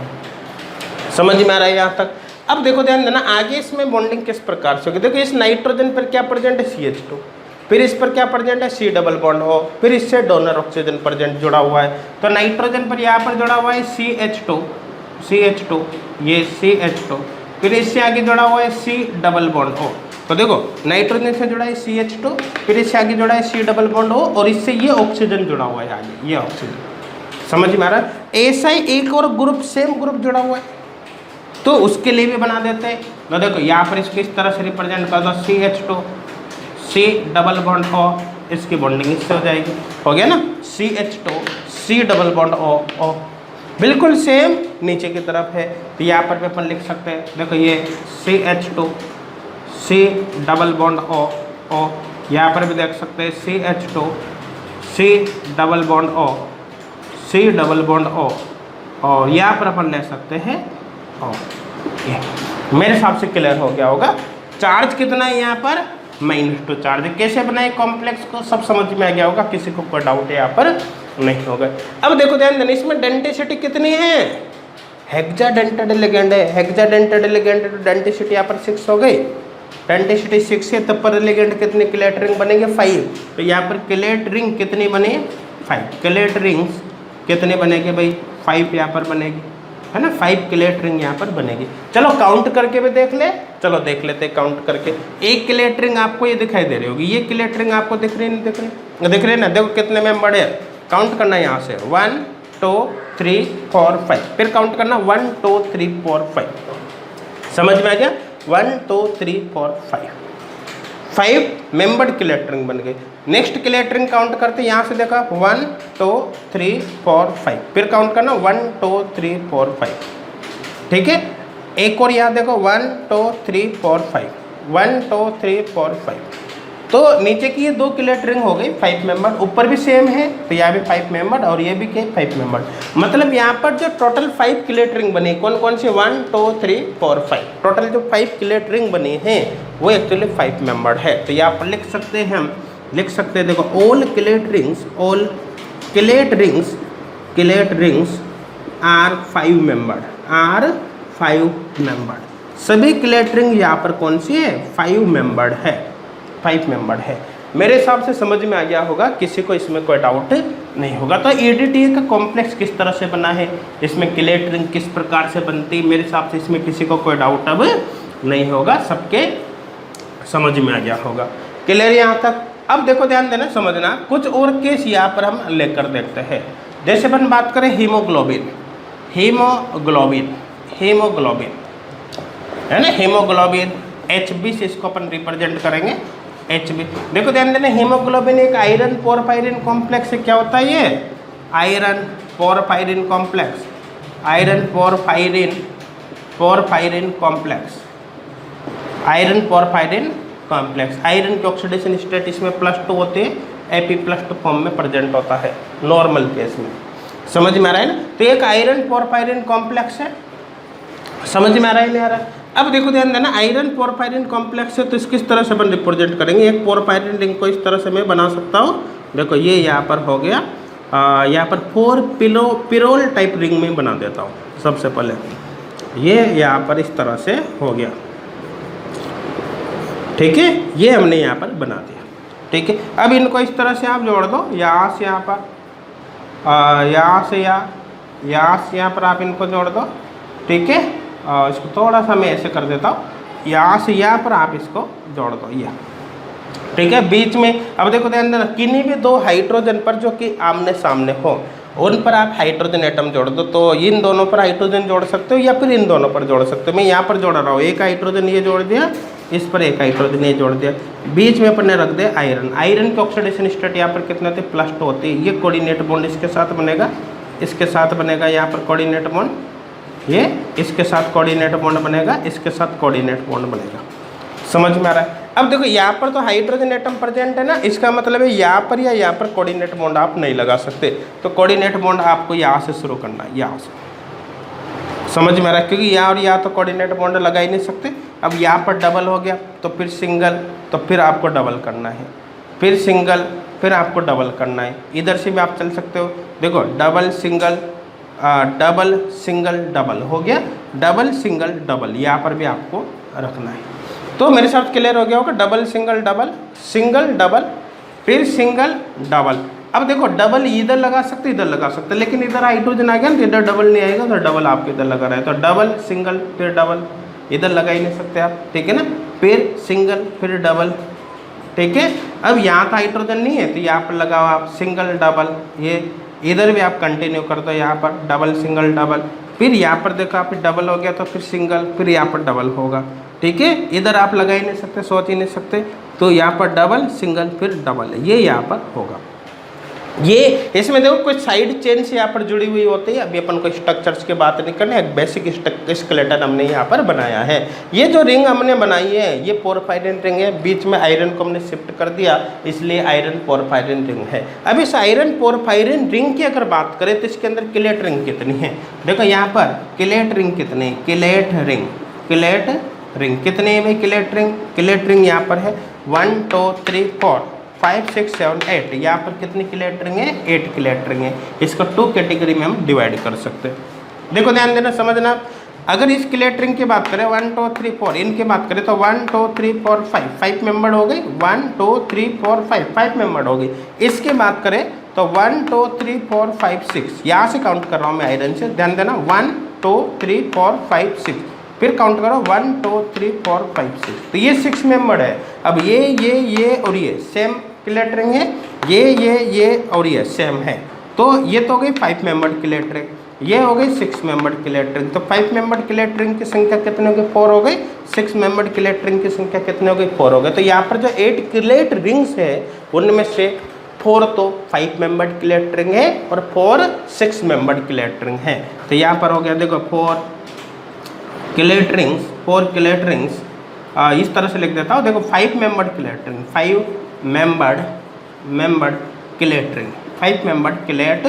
समझ में आ रहा है यहाँ तक? अब देखो ध्यान देना, आगे इसमें बॉन्डिंग किस प्रकार से होगी। देखो इस नाइट्रोजन पर क्या प्रेजेंट है? CH2, फिर इस पर क्या प्रेजेंट है? C डबल बॉन्ड हो, फिर इससे डोनर ऑक्सीजन प्रेजेंट जुड़ा हुआ है, तो नाइट्रोजन पर यहाँ पर जुड़ा हुआ है CH2, ये CH2, फिर इससे आगे जुड़ा हुआ है C डबल बॉन्ड हो। तो देखो नाइट्रोजन से जुड़ा है CH2, फिर इससे आगे जुड़ा है C डबल बॉन्ड हो, और इससे ये ऑक्सीजन जुड़ा हुआ है आगे, ये ऑक्सीजन। समझ में आ रहा है? ऐसा ही एक और ग्रुप, सेम ग्रुप जुड़ा हुआ है, तो उसके लिए भी बना देते हैं। तो देखो यहाँ पर इसको इस तरह से रिप्रेजेंट कर दो, CH2 C double bond O, इसकी बॉन्डिंग इससे हो जाएगी। हो गया ना? CH2 C double bond O, बिल्कुल सेम नीचे की तरफ है, तो यहाँ पर भी अपन लिख सकते हैं। देखो ये CH2 C double bond O, यहाँ पर भी देख सकते हैं CH2 C double bond O, C double bond O, और यहाँ पर अपन ले सकते हैं O। मेरे हिसाब से क्लियर हो गया होगा। चार्ज कितना है यहाँ पर? -2 चार्ज। कैसे बनाए कॉम्प्लेक्स को, सब समझ में आ गया होगा, किसी को कोई डाउट है यहाँ पर नहीं होगा। अब देखो ध्यान देना, इसमें डेंसिटी कितनी है? हेक्साडेंटेड लिगेंड है, हेक्साडेंटेड लिगेंड तो डेंसिटी यहाँ पर 6 हो गई, डेंसिटी 6 है, तब पर लिगेंड कितने क्लेट रिंग बनेंगे? 5। तो यहाँ पर क्लेट रिंग कितनी बनी? 5। क्लेट रिंग्स कितने बनेंगे भाई? 5 यहाँ पर बनेगी, है ना? 5 क्लेट रिंग यहाँ पर बनेगी। चलो काउंट करके भी देख ले, चलो देख लेते हैं काउंट करके। एक क्लेट रिंग आपको ये दिखाई दे रही होगी, ये क्लेट रिंग आपको दिख रही नहीं? दिख रही ना? देखो कितने मेंबर है, काउंट करना यहाँ से 1 2 3 4 5, फिर काउंट करना 1 2 3 4 5। समझ में आ गया? 1 2 3 4 5 मेंबर्ड क्लेट रिंग बन गई। नेक्स्ट क्लेट रिंग काउंट करते, यहाँ से देखा 1 2 3 4 5, फिर काउंट करना 1 2 3 4 5। ठीक है, एक और यहाँ देखो 1 2 3 4 5, 1 2 3 4 5। तो नीचे की ये 2 क्लेट रिंग हो गई 5 मेंबर, ऊपर भी सेम है, तो यहाँ भी 5 मेंबर और ये भी क्या 5 मेंबर। मतलब यहाँ पर जो टोटल 5 क्लेट रिंग बनी, कौन कौन सी? 1 2 3 4 5, टोटल जो 5 क्लेट रिंग बनी है वो एक्चुअली 5 मेंबर है। तो यहाँ पर लिख सकते हैं, हम लिख सकते हैं, देखो all chelate rings are 5 member, सभी क्लेट रिंग यहाँ पर कौन सी है? 5 मेंबर्ड है। मेरे हिसाब से समझ में आ गया होगा, किसी को इसमें कोई डाउट नहीं होगा। तो EDTA का कॉम्प्लेक्स किस तरह से बना है, इसमें क्लेट रिंग किस प्रकार से बनती है, मेरे हिसाब से इसमें किसी को कोई डाउट अब नहीं होगा, सबके समझ में आ गया होगा। क्लियर यहाँ तक? अब देखो ध्यान देना, समझना, कुछ और केस यहाँ पर हम लेकर देखते हैं। जैसे अपन बात करें हीमोग्लोबिन है ना, हीमोग्लोबिन HB से इसको अपन रिप्रेजेंट करेंगे, HB। देखो ध्यान देना, हीमोग्लोबिन एक आयरन पोरफायरिन कॉम्प्लेक्स से क्या होता है? ये आयरन पोरफायरिन कॉम्प्लेक्स, आयरन की ऑक्सीडेशन स्टेट इसमें +2 होते हैं, Ap+2 फॉर्म में प्रेजेंट होता है नॉर्मल केस में। समझ में आ रहा है ना? तो एक आयरन पोरफायरिन कॉम्प्लेक्स है। समझ में आ रहा है नहीं आ रहा? अब देखो ध्यान देना, आयरन पोरफायरिन कॉम्प्लेक्स है, तो इसको किस तरह से अपन रिप्रेजेंट करेंगे? एक पोरफायरिन रिंग को इस तरह से मैं बना सकता हूँ। देखो ये यहाँ पर हो गया, यहाँ पर 4 पिरोल टाइप रिंग में बना देता हूँ। सबसे पहले ये यहाँ पर इस तरह से हो गया, ठीक है, ये हमने यहाँ पर बना दिया। ठीक है, अब इनको इस तरह से आप जोड़ दो, यहाँ से यहाँ पर, यहाँ से यहाँ पर आप इनको जोड़ दो। ठीक है, इसको थोड़ा सा मैं ऐसे कर देता हूँ, यहाँ से यहाँ पर आप इसको जोड़ दो, ये ठीक है। बीच में अब देखो ध्यान देना, किन्हीं भी 2 हाइड्रोजन पर जो कि आमने सामने हो, उन पर आप हाइड्रोजन एटम जोड़ दो, तो इन दोनों पर हाइड्रोजन जोड़ सकते हो या फिर इन दोनों पर जोड़ सकते हो। मैं यहाँ पर जोड़ रहा हूँ, एक हाइड्रोजन ये जोड़ दिया, इस पर एक हाइड्रोजन ये जोड़ दिया, बीच में अपन ने रख दिया आयरन। आयरन की ऑक्सीडेशन स्टेट यहाँ पर कितने होते हैं, +2 होती है। ये कोऑर्डिनेट बॉन्ड इसके साथ बनेगा, इसके साथ बनेगा, यहाँ पर कोऑर्डिनेट बॉन्ड, ये इसके साथ कोऑर्डिनेट बॉन्ड बनेगा, इसके साथ कोऑर्डिनेट बॉन्ड बनेगा। समझ में आ रहा है। अब देखो यहाँ पर तो हाइड्रोजन एटम प्रेजेंट है ना, इसका मतलब है यहाँ पर या यहाँ पर कोऑर्डिनेट बॉन्ड आप नहीं लगा सकते, तो कोऑर्डिनेट बॉन्ड आपको यहाँ से शुरू करना है, यहाँ से। समझ में आ रहा है, क्योंकि यहाँ और यहाँ तो कोऑर्डिनेट बॉन्ड लगा ही नहीं सकते। अब यहाँ पर डबल हो गया, तो फिर सिंगल, तो फिर आपको डबल करना है, फिर सिंगल, फिर आपको डबल करना है। इधर से भी आप चल सकते हो, देखो double single double single double हो गया, डबल सिंगल डबल यहाँ पर भी आपको रखना है। तो मेरे साथ क्लियर हो गया होगा, double single double, single double, फिर सिंगल डबल। अब देखो डबल इधर लगा सकते, इधर लगा सकते, लेकिन इधर हाइड्रोजन आ गया तो इधर डबल नहीं आएगा, तो डबल आपके इधर लगा रहा है, तो डबल सिंगल फिर डबल, इधर लगा ही नहीं सकते आप, ठीक है ना। फिर सिंगल फिर डबल, ठीक है। अब यहाँ तो हाइड्रोजन नहीं है, तो यहाँ पर लगाओ आप सिंगल डबल, ये इधर भी आप कंटिन्यू कर दो, यहाँ पर डबल सिंगल डबल, फिर यहाँ पर देखो आप डबल हो गया, तो फिर सिंगल, फिर यहाँ पर डबल होगा, ठीक है। इधर आप लगा ही नहीं सकते, सोच ही नहीं सकते, तो यहाँ पर डबल सिंगल फिर डबल, ये यहाँ पर होगा। ये इसमें देखो कुछ साइड चेन से यहाँ पर जुड़ी हुई होती है। अभी अपन को स्ट्रक्चर्स की बात नहीं करनी है, एक बेसिक स्केलेटन हमने यहाँ पर बनाया है। ये जो रिंग हमने बनाई है ये पोरफायरिन रिंग है, बीच में आयरन को हमने शिफ्ट कर दिया, इसलिए आयरन पोरफायरिन रिंग है। अब इस आयरन पोरफायरिन रिंग की अगर बात करें तो इसके अंदर किलेट रिंग कितनी है, देखो यहाँ पर किलेट रिंग कितनी, किलेट रिंग कितनी है भाई, किलेट रिंग यहाँ पर है 1 2 3 4 5 6 7 8, यहाँ पर कितनी किलेट रिंग है, 8 किलेट रिंग है। इसको 2 कैटेगरी में हम डिवाइड कर सकते हैं। देखो ध्यान देना, समझना, अगर इस किलेट रिंग की बात करें 1 2 3 4, इनकी बात करें तो 1 2 3 4 5 मेंबर हो गई, 1 2 3 4 5 मेंबर हो गई। इसकी बात करें तो 1 2 3 4 5 6, यहाँ से काउंट कर रहा हूँ मैं आयरन से, ध्यान देना 1 2 3 4 5 6, फिर काउंट करो 1 2 3 4 5 6, तो ये 6 मेंबर है। अब ये और ये सेम किलेट रिंग है, ये और ये सेम है, तो ये तो हो गई 5 मेंबर्ड किलेट रिंग, ये हो गई 6 मेंबर्ड किलेट रिंग। तो 5 मेंबर्ड किलेट रिंग की संख्या कितनी हो गई, 4 हो गई। 6 मेंबर्ड किलेट रिंग की संख्या कितनी हो गई, 4 हो गई। तो यहाँ पर जो 8 किलेट रिंग्स है उनमें से 4 तो 5 मेंबर्ड किलेट रिंग है और 4 6 मेंबर्ड किलेट रिंग है। तो यहाँ पर हो गया देखो 4 किलेट रिंग्स, इस तरह से लिख देता हूँ, देखो 5 membered chelate ring, 5 membered chelate ring, 5 membered chelate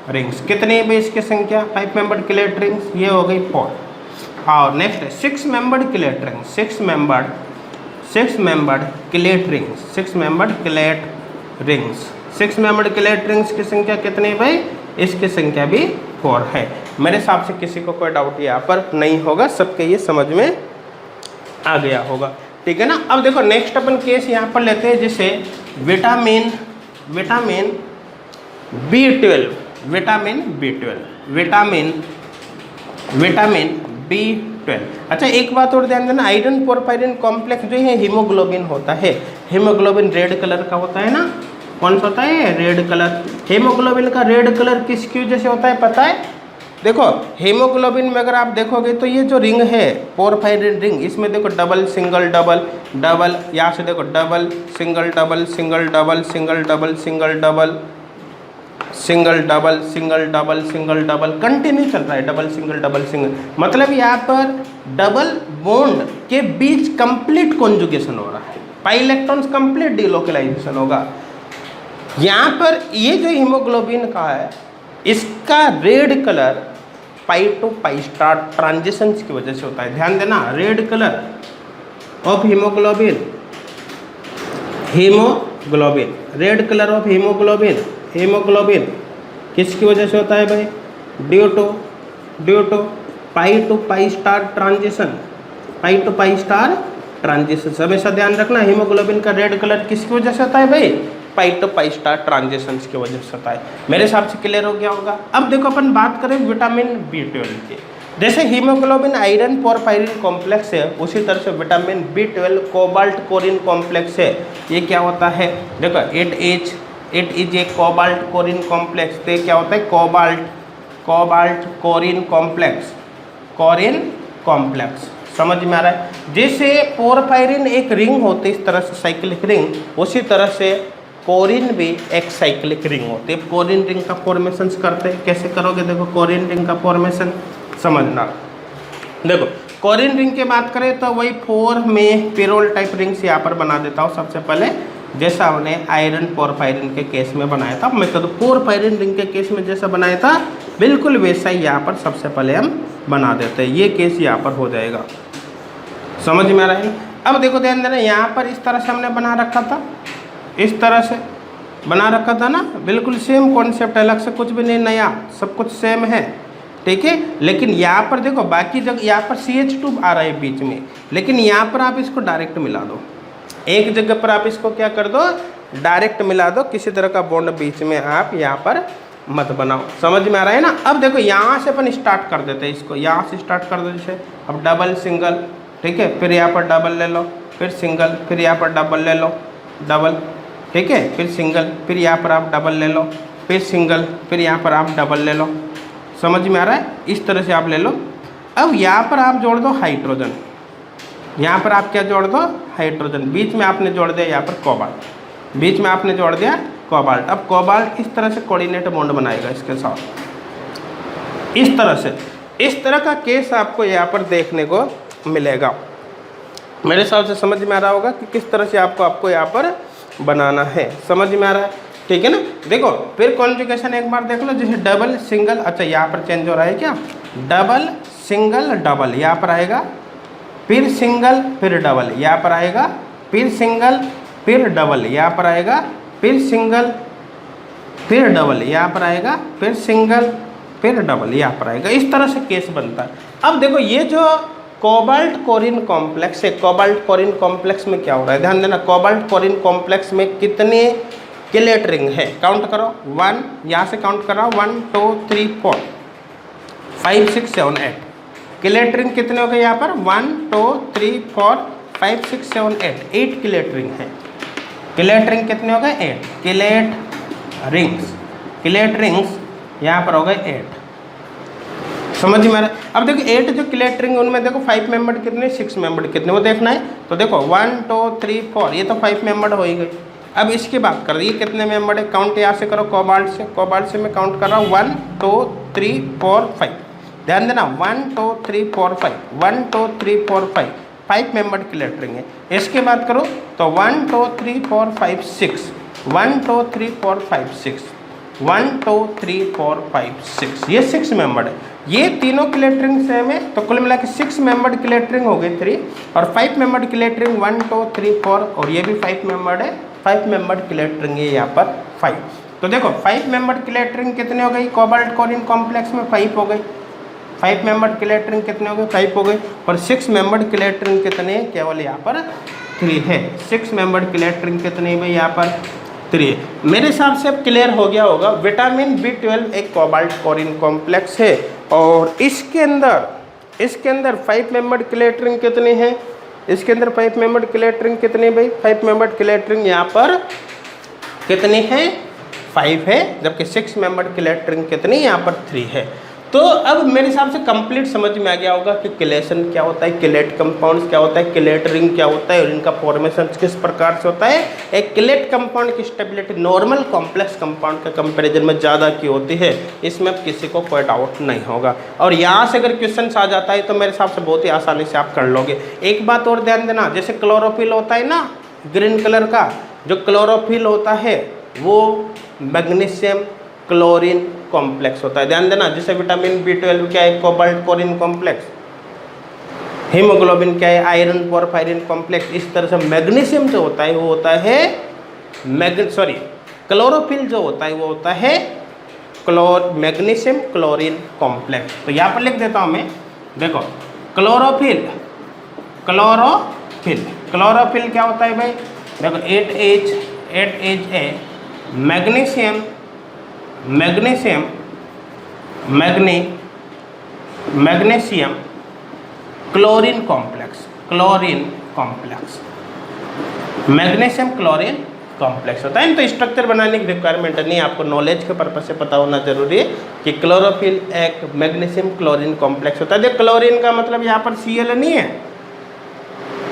rings कितने है भाई इसकी संख्या, 5 मेंबर्ड किलेट रिंग्स, ये हो गई 4। और नेक्स्ट है 6 membered chelate ring, 6 membered chelate rings, 6 membered chelate rings, 6 membered chelate rings की संख्या कितनी है भाई, इसकी संख्या भी 4 है। मेरे हिसाब से किसी को कोई डाउट यहाँ पर नहीं होगा, सबके ये समझ में आ गया होगा, ठीक है ना। अब देखो नेक्स्ट अपन केस यहाँ पर लेते हैं, जैसे विटामिन B12। अच्छा एक बात और ध्यान देना, आयरन पोरफायरिन कॉम्प्लेक्स जो है हीमोग्लोबिन होता है, हीमोग्लोबिन रेड कलर का होता है ना, कौन सा होता है, रेड कलर। हीमोग्लोबिन का रेड कलर किसकी वजह से होता है पता है, देखो हीमोग्लोबिन में अगर आप देखोगे तो ये जो रिंग है पोरफायरिन रिंग, इसमें देखो डबल सिंगल डबल डबल, यहाँ से देखो double single double single double single double single double single double single double single double continue चल रहा है, डबल सिंगल, मतलब यहाँ पर डबल बॉन्ड के बीच कंप्लीट कॉन्जुगेशन हो रहा है, पाई इलेक्ट्रॉन्स कंप्लीट डिलोकलाइजेशन होगा। यहाँ पर ये जो हीमोग्लोबिन का है इसका red colour pi to pi star transitions की वजह से होता है, ध्यान देना, red colour of haemoglobin, red colour of haemoglobin किसकी वजह से होता है भाई, due to pi to pi star transition. हमेशा ध्यान रखना, हीमोग्लोबिन का रेड कलर किसकी वजह से होता है भाई, पाई टू पाई स्टार ट्रांजिशंस की वजह से होता है। मेरे हिसाब से क्लियर हो गया होगा। अब देखो अपन बात करें विटामिन B12 की, जैसे हीमोग्लोबिन आयरन पोरफायरिन कॉम्प्लेक्स है, उसी तरह से vitamin B12 cobalt corrin complex है। ये क्या होता है, देखो 8H it is a cobalt corrin complex. तो क्या होता है cobalt corrin complex, corrin complex. समझ में आ रहा है? जैसे पोरफायरिन एक रिंग होती है इस तरह से साइक्लिक रिंग, उसी तरह से कोरिन भी एक साइक्लिक रिंग होती है। कोरिन रिंग का फॉर्मेशन करते हैं, कैसे करोगे? देखो कोरिन रिंग का फॉर्मेशन समझना। देखो कोरिन रिंग की बात करें तो वही 4 में पिरोल टाइप रिंग्स यहाँ पर बना देता हूँ सबसे पहले, जैसा हमने आयरन पोरफायरिन के केस में बनाया था। मैं तो पोरफायरिन रिंग के केस में जैसा बनाया था बिल्कुल वैसा ही यहाँ पर सबसे पहले हम बना देते हैं। ये केस यहाँ पर हो जाएगा। समझ में आ रहा है? अब देखो ध्यान देना, यहाँ पर इस तरह से हमने बना रखा था, इस तरह से बना रखा था ना, बिल्कुल सेम कॉन्सेप्ट, अलग से कुछ भी नहीं नया, सब कुछ सेम है, ठीक है। लेकिन यहाँ पर देखो बाकी जगह यहाँ पर CH2 आ रहा है बीच में, लेकिन यहाँ पर आप इसको डायरेक्ट मिला दो। एक जगह पर आप इसको क्या कर दो, डायरेक्ट मिला दो, किसी तरह का बॉन्ड बीच में आप यहाँ पर मत बनाओ। समझ में आ रहा है ना? अब देखो यहाँ से अपन स्टार्ट कर देते हैं इसको, यहाँ से स्टार्ट कर दो। जैसे अब डबल सिंगल, ठीक है, फिर यहाँ पर डबल ले लो, फिर सिंगल, फिर यहाँ पर डबल ले लो, डबल, ठीक है, फिर सिंगल, फिर यहाँ पर आप डबल ले लो, फिर सिंगल, फिर यहाँ पर आप डबल ले लो। समझ में आ रहा है? इस तरह से आप ले लो। अब यहाँ पर आप जोड़ दो हाइड्रोजन, यहाँ पर आप क्या जोड़ दो, हाइड्रोजन, बीच में आपने जोड़ दिया यहाँ पर कोबाल्ट, बीच में आपने जोड़ दिया कोबाल्ट। अब कोबाल्ट इस तरह से कोऑर्डिनेट बॉन्ड बनाएगा इसके साथ, इस तरह से। इस तरह का केस आपको यहाँ पर देखने को मिलेगा। मेरे हिसाब से समझ में आ रहा होगा कि किस तरह से आपको यहाँ पर बनाना है। समझ में आ रहा है? ठीक है ना? देखो फिर कॉन्जुगेशन एक बार देख लो, जैसे डबल सिंगल, अच्छा यहाँ पर चेंज हो रहा है क्या, डबल सिंगल डबल यहाँ पर आएगा, फिर सिंगल फिर डबल यहाँ पर आएगा, फिर सिंगल फिर डबल यहाँ पर आएगा, फिर सिंगल फिर डबल यहाँ पर आएगा, फिर सिंगल फिर डबल यहाँ पर आएगा। इस तरह से केस बनता है। अब देखो ये जो कोबाल्ट कोरिन कॉम्प्लेक्स है, कोबाल्ट कोरिन कॉम्प्लेक्स में क्या हो रहा है, ध्यान देना। कोबाल्ट कोरिन कॉम्प्लेक्स में कितने किलेट रिंग है, काउंट करो, 1, यहाँ से काउंट करो, 1 2 3 4 5 6 7 8 किलेट रिंग कितने हो गए यहाँ पर, 1 2 3 4 5 6 7 8 किलेट रिंग है। किलेट रिंग कितने हो गए, 8 किलेट रिंग्स यहाँ पर हो गए 8। समझ में आ रहा है? अब देखो 8 जो किलेट रिंग उनमें देखो 5 मेंबर कितने, 6 मेंबर कितने, वो देखना है। तो देखो 1 2 3 4 ये तो 5 मेंबर हो ही गई। अब इसकी बात कर रही है कितने मेंबर है, काउंट यहाँ से करो कोबाल्ट से मैं काउंट कर रहा हूँ 1 2 3 4 5। ध्यान देना 1 2 3 4 5 1 2 3 4 5 5 मेंबर किलेट रिंग है। इसके बात करो तो 1 2 3 4 5 6 1 2 3 4 5 6 1 2 3 4 5 6 ये 6 मेंबर है। ये तीनों किलेट रिंग सेम है, तो कुल मिला के 6 मेंबर्ड किलेट रिंग हो गई 3, और 5 मेंबर्ड किलेट रिंग 1 2 3 4, और ये भी 5 मेंबर्ड है, 5 मेंबर्ड किलेट रिंग है यहाँ पर 5। तो देखो 5 मेंबर्ड किलेट रिंग कितने हो गई, कोबाल्ट कोरिन कॉम्प्लेक्स में 5 हो गई। 5 मेंबर्ड किलेट रिंग कितने हो गए, 5 हो गए। और 6 मेंबर्ड किलेट रिंग कितने, केवल यहाँ पर 3 है। 6 मेंबर्ड किलेट रिंग कितने भाई यहाँ पर 3। मेरे हिसाब से अब क्लियर हो गया होगा। विटामिन B12 एक कोबाल्ट कोरिन कॉम्प्लेक्स है, और इसके अंदर 5 मेंबर्ड किलेट रिंग कितने हैं, इसके अंदर 5 मेंबर्ड किलेट रिंग कितने भाई, 5 मेंबर्ड किलेट रिंग यहाँ पर कितने हैं, 5 है, जबकि 6 मेंबर्ड किलेट रिंग कितनी यहाँ पर 3 है। तो अब मेरे हिसाब से कंप्लीट समझ में आ गया होगा कि किलेशन क्या होता है, किलेट कंपाउंड्स क्या होता है, किलेट रिंग क्या होता है, और इनका फॉर्मेशन किस प्रकार से होता है। एक किलेट कंपाउंड की स्टेबिलिटी नॉर्मल कॉम्प्लेक्स कंपाउंड के कंपैरिजन में ज़्यादा की होती है, इसमें अब किसी को कोई डाउट नहीं होगा। और यहाँ से अगर क्वेश्चन आ जाता है तो मेरे हिसाब से बहुत ही आसानी से आप कर लोगे। एक बात और ध्यान देना, जैसे क्लोरोफिल होता है ना ग्रीन कलर का, जो क्लोरोफिल होता है वो मैग्नीशियम क्लोरीन कॉम्प्लेक्स होता है। ध्यान देना, जैसे विटामिन B12 क्या है, कोबाल्ट कोरिन कॉम्प्लेक्स, हीमोग्लोबिन क्या है, आयरन पोरफायरिन कॉम्प्लेक्स। इस तरह से मैग्नीशियम जो होता है वो होता है क्लोरोफिल जो होता है वो होता है मैग्नीशियम क्लोरीन कॉम्प्लेक्स। तो यहाँ पर लिख देता हूँ मैं, देखो क्लोरोफिल क्या होता है भाई, देखो 8H है magnesium chlorine complex, magnesium chlorine complex होता है। तो स्ट्रक्चर बनाने की रिक्वायरमेंट नहीं, आपको नॉलेज के पर्पज से पता होना जरूरी है कि क्लोरोफिल एक मैग्नीशियम क्लोरीन कॉम्प्लेक्स होता है। देखो क्लोरीन का मतलब यहाँ पर Cl नहीं है,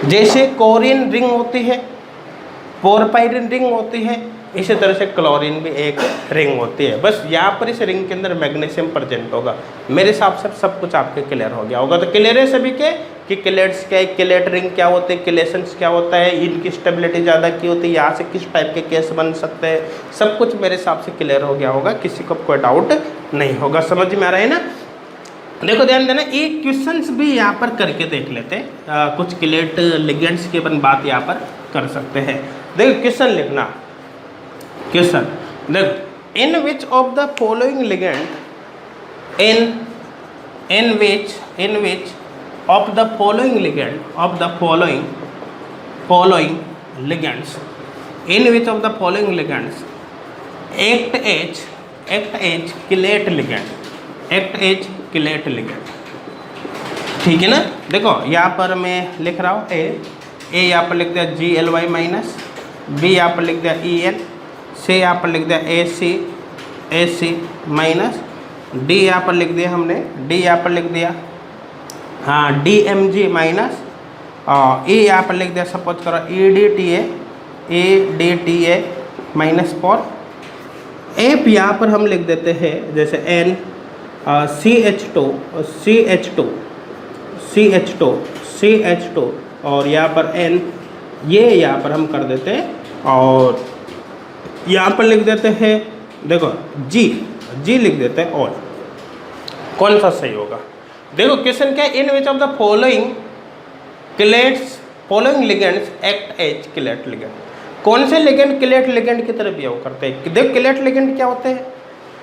जैसे कोरिन रिंग होती है, पोरपाइरिन रिंग होती है, इसी तरह से क्लोरीन भी एक रिंग होती है। बस यहाँ पर इस रिंग के अंदर मैग्नीशियम प्रेजेंट होगा। मेरे हिसाब से सब कुछ आपके क्लियर हो गया होगा। तो क्लियर है सभी के कि क्लेट्स क्या है, क्लेट रिंग क्या होते हैं, क्लेशंस क्या होता है, इनकी स्टेबिलिटी ज़्यादा की होती है, यहाँ से किस टाइप के केस बन सकते हैं, सब कुछ मेरे हिसाब से क्लियर हो गया होगा, किसी को कोई डाउट नहीं होगा। समझ में आ रहा है ना। देखो ध्यान देना, एक क्वेश्चंस भी यहाँ पर करके देख लेते हैं, कुछ क्लेट लिगेंड्स की अपन बात यहाँ पर कर सकते हैं। देखो क्वेश्चन लिखना, क्वेश्चन देखो, in which of the following ligand in which of the following ligands in which of the following ligands act as chelate ligand, ठीक है ना। देखो यहाँ पर मैं लिख रहा हूँ ए यहाँ पर लिख दिया GLY माइनस, बी यहाँ पर लिख दिया EN, सी यहाँ पर लिख दिया AC माइनस, डी यहाँ पर लिख दिया हमने, डी यहाँ पर लिख दिया हाँ DMG माइनस, ई यहाँ पर लिख दिया सपोज करो EDTA माइनस फॉर, एफ यहाँ पर हम लिख देते हैं जैसे N CH2 और यहाँ पर N, ये यहाँ पर हम कर देते हैं और यहाँ पर लिख देते हैं, देखो G लिख देते हैं। और कौन सा सही होगा, देखो क्वेश्चन क्या है, in which of the following ligands act as chelate ligand, कौन से लिगेंड क्लेट लिगेंड की तरह बिहेव करते हैं। देखो क्लेट लिगेंड क्या होते हैं,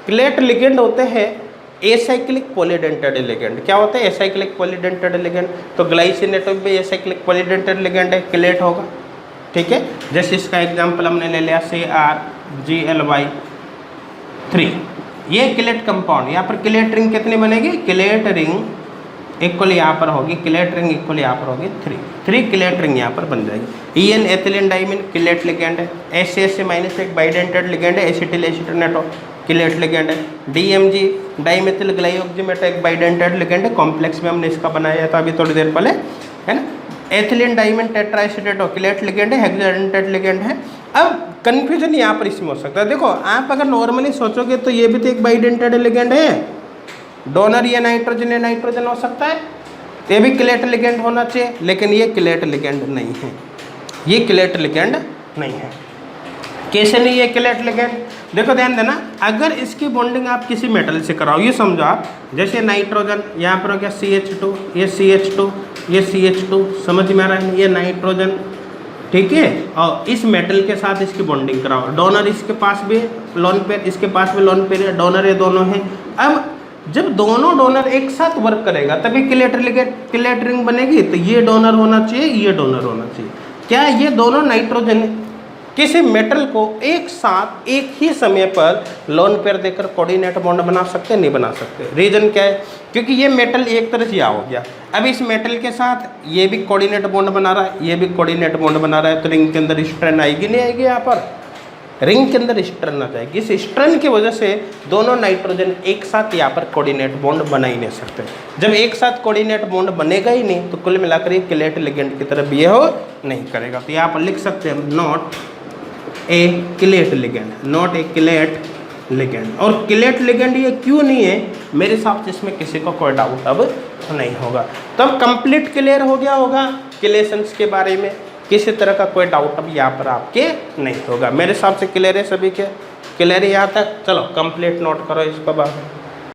क्लेट लिगेंड होते हैं एसाइक्लिक पॉलीडेंटेड लिगेंड। क्या होता है एसाइक्लिक पॉलीडेंटेड लिगेंड, तो ग्लाइसिनेटो भी एसाइक्लिक पॉलीडेंटेड लिगेंड है, क्लेट होगा, ठीक है। जैसे इसका एग्जांपल हमने ले लिया CrGly3, ये क्लेट कंपाउंड, यहाँ पर क्लेट रिंग कितनी बनेगी, क्लेट रिंग इक्वल यहाँ पर होगी, क्लेट रिंग इक्वल यहाँ पर होगी 3 क्लेट रिंग यहाँ पर बन जाएगी। EN ethylene diamine chelate ligand है, HCl माइनस एक बाइडेंटेड लिगेंड है, एसिटिल एसिटोनेटो क्लेट लिगेंड है, DMG डाइमेथिल ग्लाइऑक्सीमेटो एक बाइडेंटेड लिगेंड है, कॉम्प्लेक्स में हमने इसका बनाया था अभी थोड़ी देर पहले, है ना। एथिलीन डाइमिन टेट्राएसिटेटो क्लेट लिगेंड है, हेक्साडेंटेड लिगेंड है। अब कन्फ्यूजन यहाँ पर इसमें हो सकता है, देखो आप अगर नॉर्मली सोचोगे तो ये भी तो एक बाइडेंटेड लिगेंड है, डोनर ये नाइट्रोजन हो सकता है, ये भी क्लेट लिगेंड होना चाहिए, लेकिन ये क्लेट लिगेंड नहीं है, ये क्लेट लिगेंड नहीं है। कैसे नहीं ये क्लेट लिगेंड, देखो ध्यान देना, अगर इसकी बॉन्डिंग आप किसी मेटल से कराओ, ये समझो आप जैसे नाइट्रोजन यहाँ पर हो गया CH2, ये CH2, ये CH2, समझ में आ रहा है, ये नाइट्रोजन, ठीक है। और इस मेटल के साथ इसकी बॉन्डिंग कराओ, डोनर इसके पास भी लोन पेयर, इसके पास भी लोन पेयर है, डोनर ये दोनों हैं। अब जब दोनों डोनर एक साथ वर्क करेगा तभी क्लेट रिंग बनेगी, तो ये डोनर होना चाहिए, ये डोनर होना चाहिए। क्या ये दोनों नाइट्रोजन किसी मेटल को एक साथ एक ही समय पर लोन पेयर देकर कोऑर्डिनेट बॉन्ड बना सकते हैं, नहीं बना सकते। रीजन क्या है, क्योंकि ये मेटल एक तरह से यहाँ हो गया, अब इस मेटल के साथ ये भी कोऑर्डिनेट बॉन्ड बना रहा है, ये भी कोऑर्डिनेट बॉन्ड बना रहा है, तो रिंग के अंदर स्ट्रेन आएगी नहीं आएगी, यहाँ पर रिंग के अंदर स्ट्रेन आ जाएगी। इस स्ट्रेन की वजह से दोनों नाइट्रोजन एक साथ यहाँ पर कोऑर्डिनेट बॉन्ड बना ही नहीं सकते। जब एक साथ कोऑर्डिनेट बॉन्ड बनेगा ही नहीं तो कुल मिलाकर ये क्लेट लिगेंड की तरह बिहेव नहीं करेगा। तो यहाँ पर लिख सकते हैं not a chelate ligand, not a chelate ligand. और क्लेट लिगेंड ये क्यों नहीं है, मेरे हिसाब से इसमें किसी को कोई डाउट अब नहीं होगा। तो अब कंप्लीट क्लियर हो गया होगा क्लेशंस के बारे में, किसी तरह का कोई डाउट अब यहाँ पर आपके नहीं होगा। मेरे हिसाब से क्लियर है सभी के, क्लियर है यहाँ तक। चलो कंप्लीट नोट करो इसको बाहर।